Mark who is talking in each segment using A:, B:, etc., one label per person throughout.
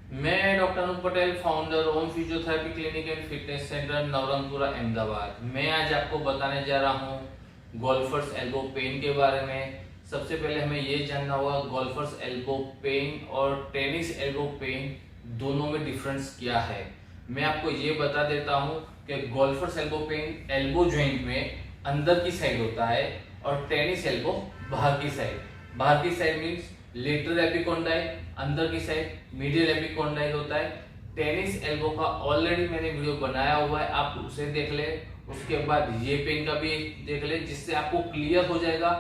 A: मैं doctor Anoop Patel, founder Om physiotherapy clinic and fitness centre Navrangpura Ahmedabad. मैं आज आपको बताने जा रहा हूँ गोल्फर्स एल्बो पेन के बारे में। सबसे पहले हमें ये जानना होगा गोल्फर्स एल्बो पेन और टेनिस एल्बो पेन दोनों में डिफरेंस क्या है। मैं आपको ये बता देता हूँ कि golfers elbow pain elbow joint में अंदर की साइड होता है और टेनिस एल्बो बाहर की साइड। बाहर की साइड मीन्स लेटरल एपिकोंडाइल, अंदर की साइड मीडियल एपिकोंडाइल होता है। टेनिस एल्बो का ऑलरेडी मैंने वीडियो बनाया हुआ है, आप उसे देख ले। उसके बाद ये पेन का भी देख ले, जिससे आपको क्लियर हो जाएगा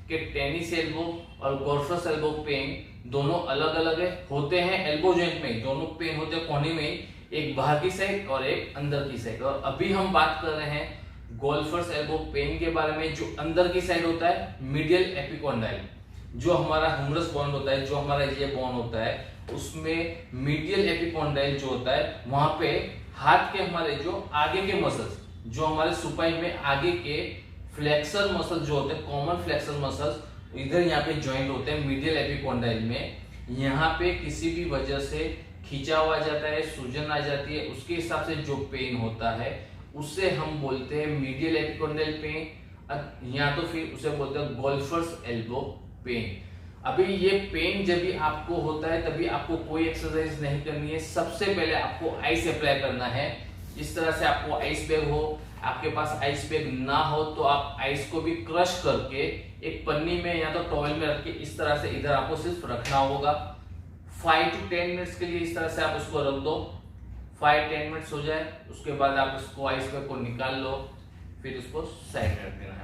A: कि टेनिस एल्बो और गोल्फर्स एल्बो पेन दोनों अलग अलग है, होते हैं एल्बो जॉइंट में। दोनों पेन होते हैं कोने में, एक बाहर की साइड और एक अंदर की साइड। और अभी हम बात कर रहे हैं गोल्फर्स एल्बो पेन के बारे में, जो अंदर की साइड होता है मीडियल एपिकोंडाइल। जो हमारा ह्यूमरस बॉन्ड होता है, जो हमारा ये बॉन्ड होता है, उसमें मीडियल एपिकोंडाइल जो होता है, वहां पे हाथ के हमारे जो आगे के मसल्स, जो हमारे सुपाइन में आगे के फ्लेक्सर मसल जो होते हैं, कॉमन फ्लेक्सर मसल्स, इधर यहाँ पे ज्वाइंट होते हैं मीडियल एपिकोंडाइल में। यहाँ पे किसी भी वजह से खिंचाव आ जाता है, सूजन आ जाती है, उसके हिसाब से जो पेन होता है उससे हम बोलते हैं मीडियल एपिकोंडाइल पेन, या तो फिर उसे बोलते हैं गोल्फर्स एल्बो पेन। अभी ये पेन जब भी आपको होता है तभी आपको कोई एक्सरसाइज नहीं करनी है। सबसे पहले आपको आइस अप्लाई करना है। इस तरह से आपको आइस बैग हो, आपके पास आइस बैग ना हो तो आप आइस को भी क्रश करके एक पन्नी में या तो टॉवल में रख के इस तरह से इधर आपको सिर्फ रखना होगा। 5 to 10 मिनट्स के लिए इस तरह से आप उसको रख दो। 5-10 मिनट्स हो जाए, उसके बाद आप उसको आइस बैग को निकाल लो, फिर उसको साइड में रख देना है।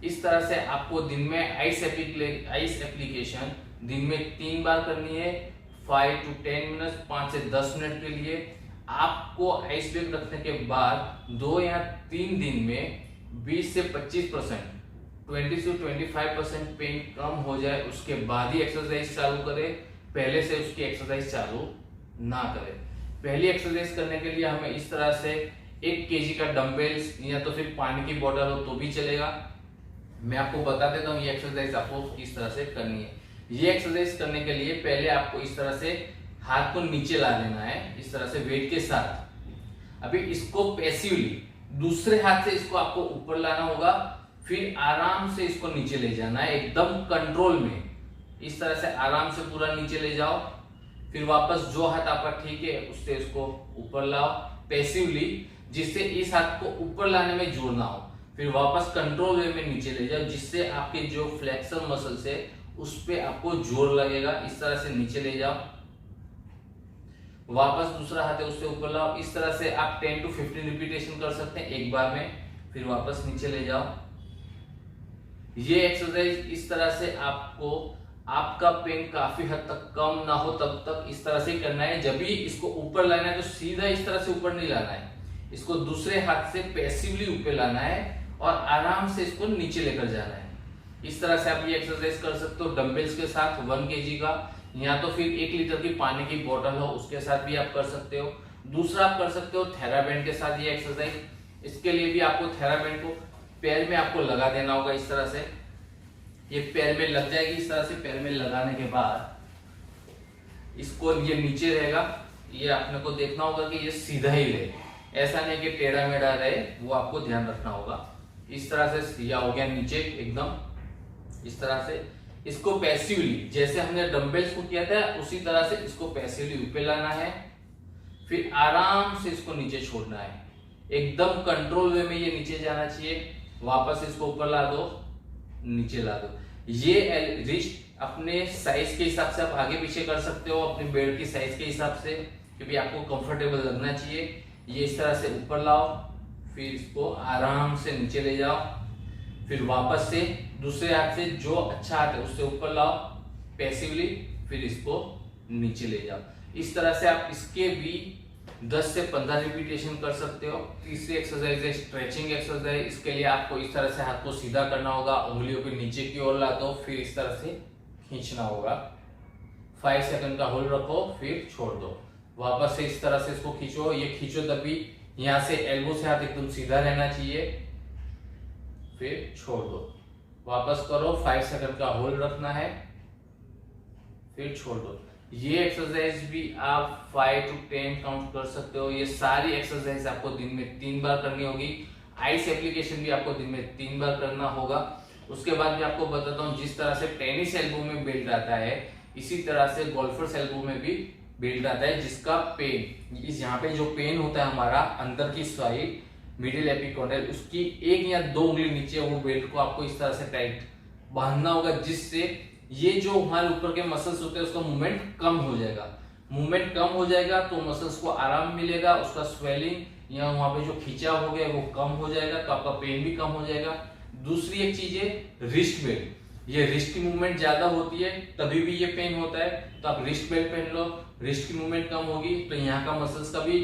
A: इस तरह से आपको दिन में आइस एप्लीकेशन दिन में 3 बार करनी है। 5 to 10 मिनट, 5 से 10 मिनट के लिए। आपको आइस बैग रखने के बाद 2 या 3 दिन में 20 से 25%, 20 से 25% पेन कम हो जाए, उसके बाद ही एक्सरसाइज चालू करें। पहले से उसकी एक्सरसाइज चालू ना करें। पहली एक्सरसाइज करने के लिए हमें इस तरह से 1 kg का डंबल्स या तो फिर पानी की बोतल हो तो भी चलेगा। मैं आपको बता देता हूँ ये एक्सरसाइज आपको किस तरह से करनी है। ये एक्सरसाइज करने के लिए पहले आपको इस तरह से हाथ को नीचे ला लेना है, इस तरह से वेट के साथ। अभी इसको पैसिवली दूसरे हाथ से इसको आपको ऊपर लाना होगा, फिर आराम से इसको नीचे ले जाना है, एकदम कंट्रोल में। इस तरह से आराम से पूरा नीचे ले जाओ, फिर वापस जो हाथ आपका ठीक है उससे इसको ऊपर लाओ पैसिवली, जिससे इस हाथ को ऊपर लाने में जोर ना हो। फिर वापस कंट्रोल वे में नीचे ले जाओ, जिससे आपके जो फ्लेक्सर मसल्स है उस पे आपको जोर लगेगा। इस तरह से नीचे ले जाओ, वापस दूसरा हाथ है उससे ऊपर लाओ। इस तरह से आप 10 to 15 रिपीटेशन कर सकते हैं एक बार में, फिर वापस नीचे ले जाओ। ये एक्सरसाइज इस तरह से आपको आपका पेन काफी हद तक कम ना हो तब तक इस तरह से करना है। जब भी इसको ऊपर लाना है तो सीधा इस तरह से ऊपर नहीं लाना है, इसको दूसरे हाथ से पैसिवली ऊपर लाना है और आराम से इसको नीचे लेकर जाना है। इस तरह से आप ये एक्सरसाइज कर सकते हो डंबल्स के साथ 1 kg का, या तो फिर 1 लीटर की पानी की बोतल हो उसके साथ भी आप कर सकते हो। दूसरा आप कर सकते हो थेराबैंड के साथ ये एक्सरसाइज। इसके लिए भी आपको थेराबैंड को पैर में आपको लगा देना होगा। इस तरह से ये पैर में लग जाएगी। इस तरह से पैर में लगाने के बाद इसको ये नीचे रहेगा, ये आपने को देखना होगा कि ये सीधा ही रहे, ऐसा नहीं कि टेढ़ा मेढ़ा रहे, वो आपको ध्यान रखना होगा। इस तरह से या हो गया नीचे एकदम। इस तरह से इसको पैसिवली, जैसे हमने डंबल्स को किया था उसी तरह से इसको पैसिवली ऊपर लाना है, फिर आराम से इसको नीचे छोड़ना है। एकदम कंट्रोल वे में ये नीचे जाना चाहिए। वापस इसको ऊपर ला दो, नीचे ला दो। ये रिस्ट अपने साइज के हिसाब से आप आगे पीछे कर सकते हो, अपने बेड की साइज के हिसाब से, क्योंकि आपको कंफर्टेबल लगना चाहिए। ये इस तरह से ऊपर लाओ, फिर इसको आराम से नीचे ले जाओ, फिर वापस से दूसरे हाथ से जो अच्छा हाथ है उससे ऊपर लाओ पैसिवली, फिर इसको नीचे ले जाओ। इस तरह से आप इसके भी 10 से 15 रिपीटेशन कर सकते हो। तीसरी एक्सरसाइज है स्ट्रेचिंग एक्सरसाइज। इसके लिए आपको इस तरह से हाथ को सीधा करना होगा, उंगलियों को नीचे की ओर ला दो, फिर इस तरह से खींचना होगा। 5 सेकंड का होल्ड रखो, फिर छोड़ दो। वापस से इस तरह से इसको खींचो। ये खींचो तभी यहां से एल्बो से हाथ एकदम सीधा रहना चाहिए, फिर छोड़ दो। वापस करो, 5 सेकंड का होल्ड रखना है, फिर छोड़ दो। ये एक्सरसाइज भी आप 5 to 10 काउंट कर सकते हो। ये सारी एक्सरसाइज आपको दिन में 3 बार करनी होगी। आइस एप्लीकेशन भी आपको दिन में 3 बार करना होगा। उसके बाद मैं आपको बताता हूँ, जिस तरह से टेनिस एल्बो में बेल्ट आता है, इसी तरह से गोल्फर्स एल्बो में भी बेल्ट आता है, जिसका पेन, इस यहाँ पे जो पेन होता है हमारा अंदर की साइड मिडिल एपिकोंडाइल, उसकी 1 या 2 उंगली नीचे वो बेल्ट को आपको इस तरह से टाइट बांधना होगा, जिससे ये जो हमारे ऊपर के मसल्स होते हैं उसका मूवमेंट कम हो जाएगा। मूवमेंट कम हो जाएगा तो मसल्स को आराम मिलेगा, उसका स्वेलिंग या वहां पे जो खिंचाव हो गया वो कम हो जाएगा, तो आपका पेन भी कम हो जाएगा। दूसरी एक चीज है रिस्ट बेल्ट। ये रिस्ट की मूवमेंट ज्यादा होती है तभी भी ये पेन होता है, तो आप रिस्ट बेल्ट पहन लो, रिस्ट की मूवमेंट कम होगी तो यहाँ का मसल्स का भी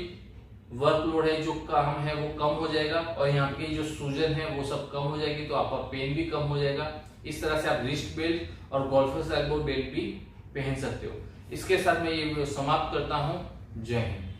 A: वर्कलोड है जो काम है वो कम हो जाएगा, और यहाँ की जो सूजन है वो सब कम हो जाएगी, तो आपका पेन भी कम हो जाएगा। इस तरह से आप रिस्ट बेल्ट और गोल्फर्स एल्बो बेल्ट भी पहन सकते हो। इसके साथ मैं ये वीडियो समाप्त करता हूँ। जय हिंद।